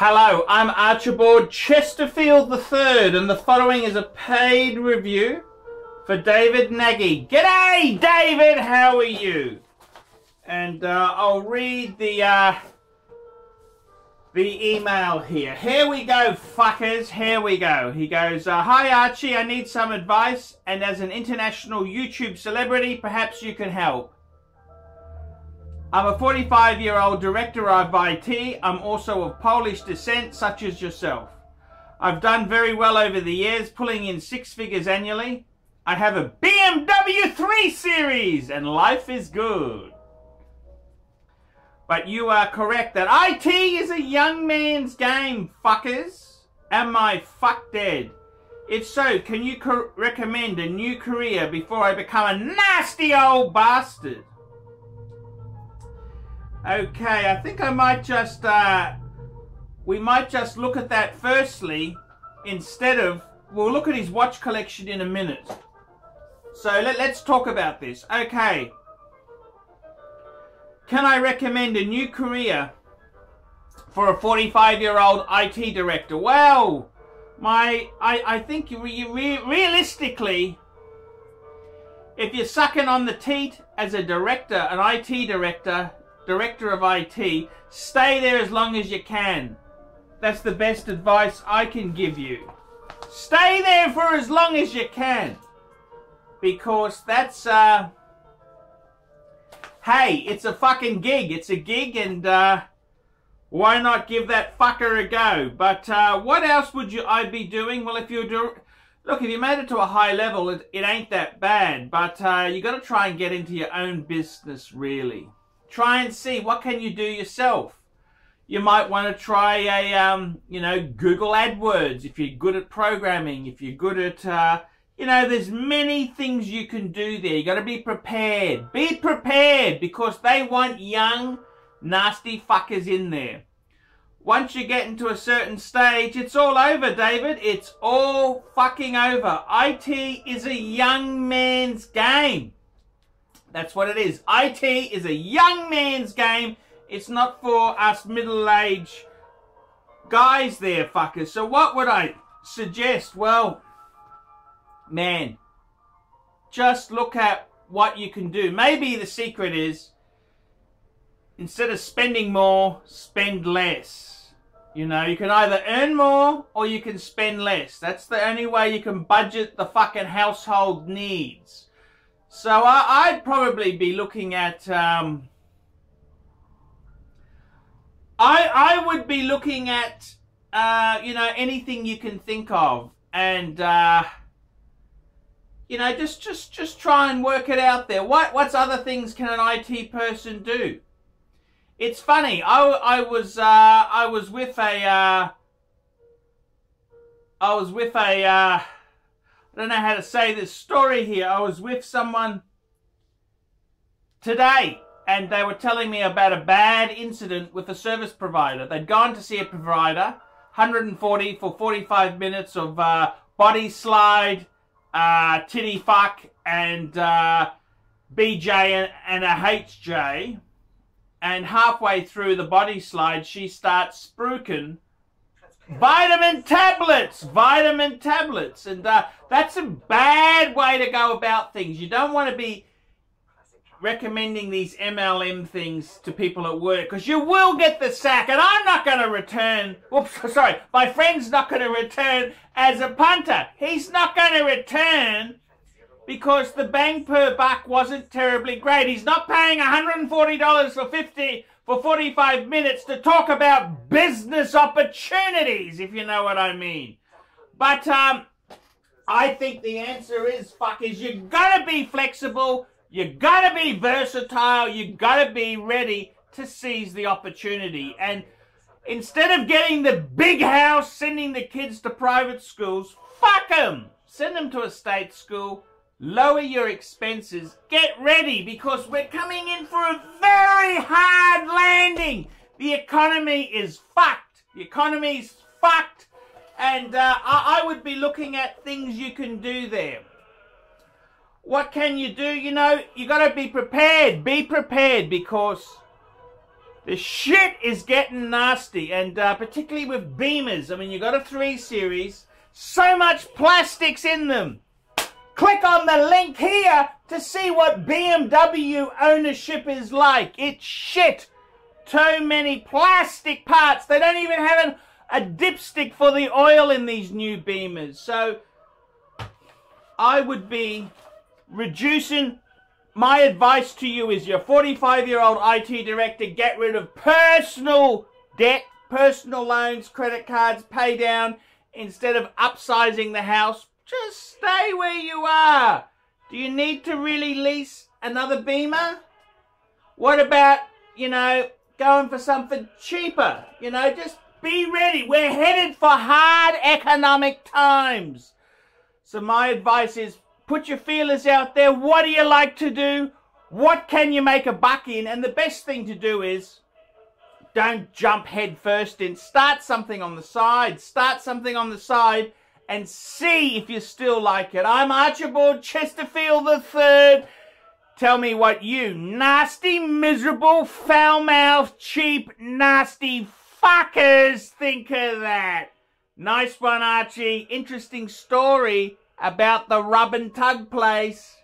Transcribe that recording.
Hello, I'm Archibald Chesterfield III, and the following is a paid review for David Nagy. G'day, David, how are you? And I'll read the email here. Here we go, fuckers, here we go. He goes, hi Archie, I need some advice, and as an international YouTube celebrity, perhaps you can help. I'm a 45-year-old director of IT. I'm also of Polish descent, such as yourself. I've done very well over the years, pulling in 6 figures annually. I have a BMW 3 Series, and life is good. But you are correct that IT is a young man's game, fuckers. Am I fuck dead? If so, can you recommend a new career before I become a nasty old bastard? Okay, I think I might just, we might just look at that firstly, instead of, we'll look at his watch collection in a minute. So let's talk about this. Okay. Can I recommend a new career for a 45-year-old IT director? Well, I think realistically, if you're sucking on the teat as a director, an IT director of IT, stay there as long as you can. That's the best advice I can give you. Stay there for as long as you can. Because that's, hey, it's a fucking gig. It's a gig, and why not give that fucker a go? But what else would I be doing? Well, if you look, if you made it to a high level, it ain't that bad. But you got to try and get into your own business, really. Try and see, what can you do yourself? You might want to try a, you know, Google AdWords if you're good at programming, if you're good at, you know, there's many things you can do there. You got to be prepared. Be prepared, because they want young, nasty fuckers in there. Once you get into a certain stage, it's all over, David. It's all fucking over. IT is a young man's game. That's what it is. IT is a young man's game. It's not for us middle-aged guys there, fuckers. So what would I suggest? Well, man, just look at what you can do. Maybe the secret is, instead of spending more, spend less. You know, you can either earn more or you can spend less. That's the only way you can budget the fucking household needs. So I'd probably be looking at, I would be looking at, you know, anything you can think of, and, you know, just try and work it out there. What's other things can an IT person do? It's funny. I was with a, I don't know how to say this story here. I was with someone today, and they were telling me about a bad incident with a service provider. They'd gone to see a provider, 140 for 45 minutes of body slide, titty fuck, and BJ and a HJ. And halfway through the body slide, she starts spruiking vitamin tablets, and that's a bad way to go about things. You don't want to be recommending these MLM things to people at work, because you will get the sack, and I'm not going to return, oops, sorry, my friend's not going to return as a punter. He's not going to return because the bang per buck wasn't terribly great. He's not paying $140 for 45 minutes to talk about business opportunities, if you know what I mean. But I think the answer is, fuckers, you gotta be flexible, you gotta be versatile, you gotta be ready to seize the opportunity. And instead of getting the big house, sending the kids to private schools, fuck them. Send them to a state school. Lower your expenses. Get ready, because we're coming in for a very hard landing. The economy is fucked. The economy's fucked. And I would be looking at things you can do there. What can you do? You know, you got to be prepared. Be prepared, because The shit is getting nasty, and particularly with Beamers. I mean, you got a 3 Series, so much plastics in them. Click on the link here to see what BMW ownership is like. It's shit. Too many plastic parts. They don't even have a dipstick for the oil in these new Beamers. So I would be reducing. My advice to you is, you're a 45-year-old IT director, get rid of personal debt, personal loans, credit cards, pay down. Instead of upsizing the house, just stay where you are. Do you need to really lease another Beamer? What about, going for something cheaper? Just be ready. We're headed for hard economic times. So my advice is, put your feelers out there. What do you like to do? What can you make a buck in? And the best thing to do is, don't jump head first in. Start something on the side. Start something on the side and see if you still like it. I'm Archibald Chesterfield III. Tell me what you nasty, miserable, foul-mouthed, cheap, nasty fuckers think of that. Nice one, Archie. Interesting story about the rub and tug place.